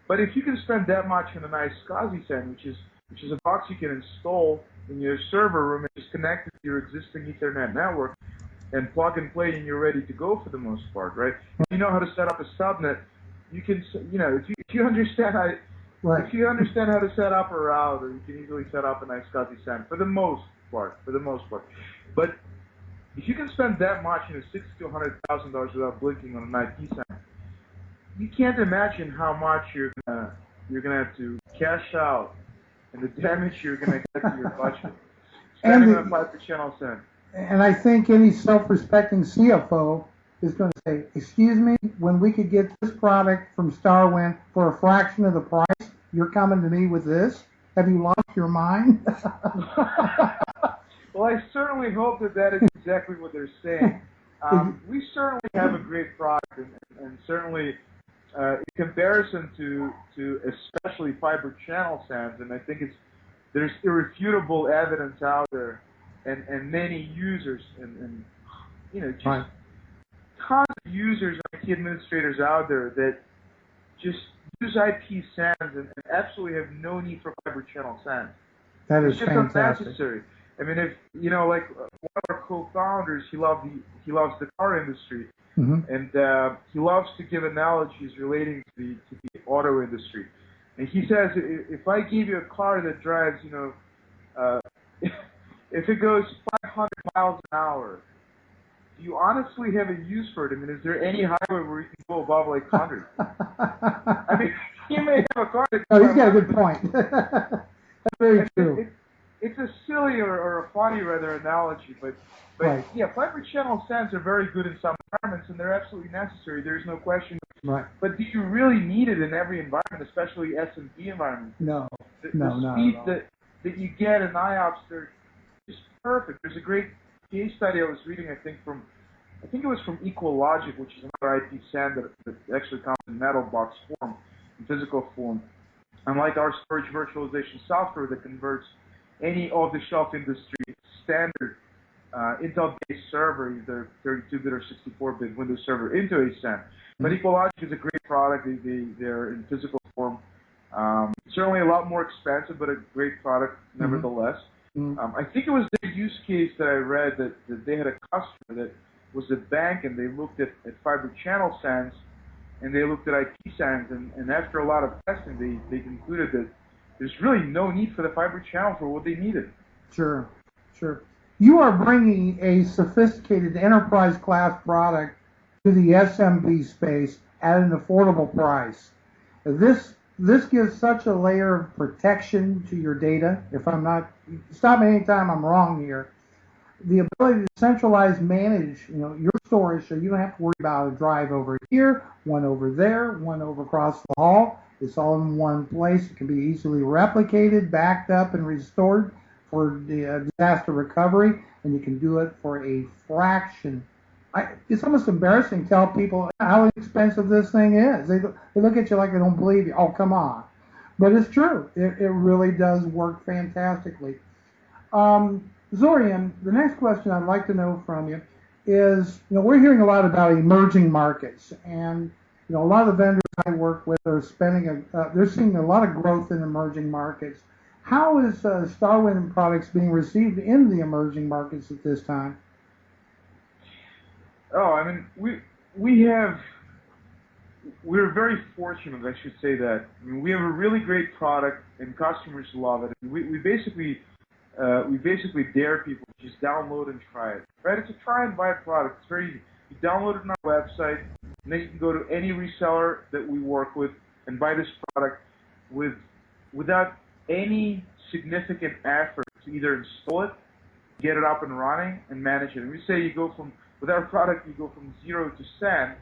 But if you can spend that much on a nice SCSI SAN, which is a box you can install in your server room and just connect it to your existing Ethernet network and plug and play, and you're ready to go for the most part, right? If you know how to set up a subnet, you can, if you understand how. Right. If you understand how to set up a router, you can easily set up a nice SCSI SAN for the most part. But if you can spend that much, $60,000 to $100,000 without blinking on an IP SAN, you can't imagine how much you're gonna have to cash out and the damage you're gonna get to your budget spending on a fiber channel SAN. And I think any self-respecting CFO is going to say, excuse me, when we could get this product from StarWind for a fraction of the price, you're coming to me with this? Have you lost your mind? Well, I certainly hope that is exactly what they're saying. We certainly have a great product, and certainly in comparison to especially fiber channel SANs, and I think there's irrefutable evidence out there, and many users, and just right. tons of users and IT administrators out there that just use IP SANs and absolutely have no need for fiber channel SANs. That is it's just fantastic. unnecessary. I mean, if like one of our co-founders, he loves the car industry, and he loves to give analogies relating to the auto industry. And he says, if I give you a car that drives, if it goes 500 miles an hour, do you honestly have a use for it? I mean, is there any highway where you can go above like 100? I mean, you may have a car that he's got a good point. That's very true. It's a silly or a funny, rather, analogy, but right. Yeah, fiber channel SANs are very good in some environments, and they're absolutely necessary. There's no question. Right. But do you really need it in every environment, especially SMB environments? No. The speed that you get in IOPS, they're just perfect. There's a great case study I was reading, I think it was from EqualLogic, which is another IP SAN that actually comes in metal box form, in physical form. Unlike our storage virtualization software that converts any off-the-shelf industry standard Intel-based server, either 32-bit or 64-bit Windows server, into a SAN. But EqualLogic is a great product. They're in physical form. Certainly a lot more expensive, but a great product nevertheless. I think it was the use case that I read that they had a customer that was a bank, and they looked at fiber channel SANs, and they looked at IP SANs, and after a lot of testing, they concluded that there's really no need for the fiber channel for what they needed. Sure. You are bringing a sophisticated enterprise-class product to the SMB space at an affordable price. This gives such a layer of protection to your data. If I'm not, stop me anytime I'm wrong here. The ability to centralize, manage, your storage, so you don't have to worry about a drive over here, one over there, one over across the hall. It's all in one place. It can be easily replicated, backed up, and restored for the disaster recovery, and you can do it for a fraction. It's almost embarrassing to tell people how expensive this thing is. They look at you like they don't believe you. Oh, come on. But it's true. It really does work fantastically. Zorian, the next question I'd like to know from you is, we're hearing a lot about emerging markets, and a lot of the vendors I work with are they're seeing a lot of growth in emerging markets. How is StarWind products being received in the emerging markets at this time? Oh, I mean, we're very fortunate, I should say that. I mean, we have a really great product, and customers love it. And we basically dare people to just download and try it. Right? It's a try and buy product. It's very easy. You download it on our website, and then you can go to any reseller that we work with and buy this product without any significant effort to either install it, get it up and running, and manage it. And we say with our product, you go from 0 to SAN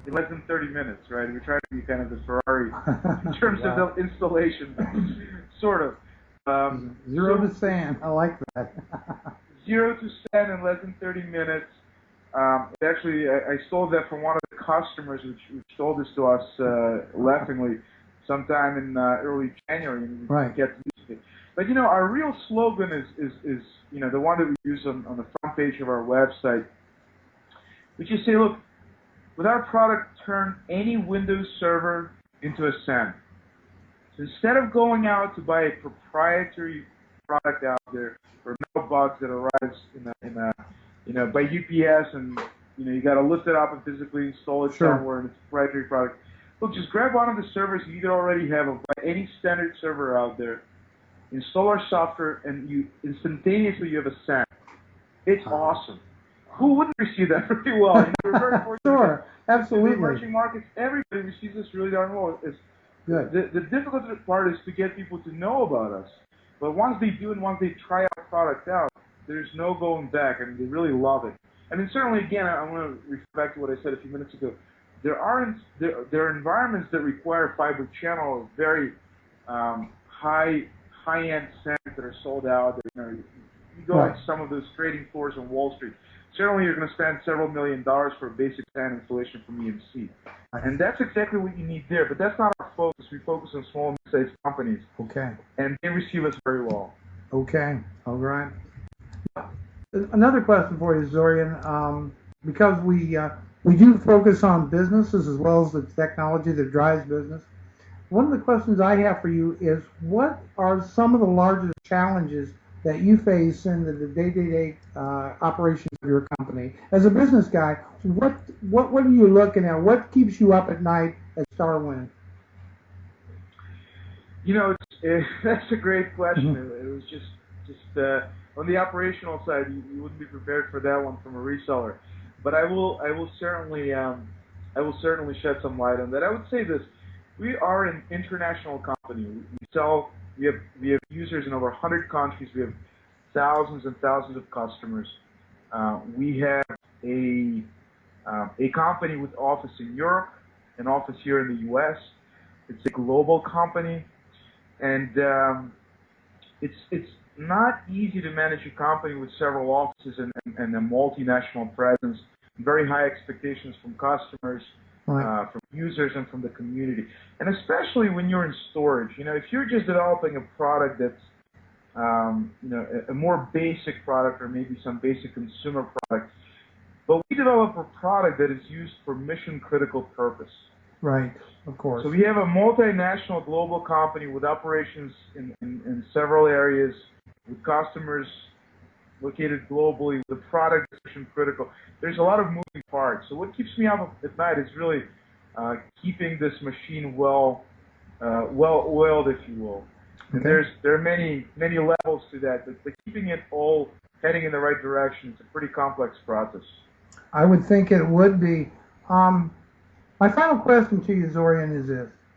in less than 30 minutes, right? We try to be kind of the Ferrari in terms of the installation, sort of. 0 to SAN, I like that. 0 to SAN in less than 30 minutes. Actually, I stole that from one of the customers, which told this to us laughingly sometime in early January, and we get used to it. But our real slogan is the one that we use on the front page of our website. We just say, look, with our product, turn any Windows server into a SAN. So instead of going out to buy a proprietary product out there or a mailbox that arrives by UPS and you got to lift it up and physically install it somewhere and it's a proprietary product. Look, just grab one of the servers you either already have or buy any standard server out there, install our software, and you instantaneously have a SAN. It's awesome. Who wouldn't receive that pretty well? We're very fortunate. Sure, absolutely. In emerging markets, everybody receives this really darn well. Good. The difficult part is to get people to know about us. But once they do and once they try our product out, there's no going back. I mean, they really love it. I mean, certainly, again, I want to refer back to what I said a few minutes ago. There are environments that require fiber channel, very high-end SANs that are sold out. You go into some of those trading floors on Wall Street. Certainly, you're going to spend several $1 million for a basic SAN installation from EMC. And that's exactly what you need there. But that's not our focus. We focus on small and mid-sized companies. Okay. And they receive us very well. Okay. All right. Another question for you, Zorian. Because we do focus on businesses as well as the technology that drives business. One of the questions I have for you is, what are some of the largest challenges that you face in the day-to-day operations of your company? As a business guy, what are you looking at? What keeps you up at night at StarWind? That's a great question. It was just on the operational side, you wouldn't be prepared for that one from a reseller. But I will certainly shed some light on that. I would say this: we are an international company. We have users in over 100 countries. We have thousands and thousands of customers. We have a company with office in Europe, an office here in the U.S. It's a global company, and it's not easy to manage a company with several offices and a multinational presence. Very high expectations from customers, from users, and from the community. And especially when you're in storage. If you're just developing a product that's a more basic product or maybe some basic consumer product, but we develop a product that is used for mission-critical purpose. Right, of course. So we have a multinational global company with operations in several areas, with customers located globally, with a product that's mission-critical. There's a lot of moving parts. So what keeps me up at night is really keeping this machine well oiled, if you will. And there are many levels to that, but keeping it all heading in the right direction is a pretty complex process. I would think it would be. My final question to you, Zorian, is this.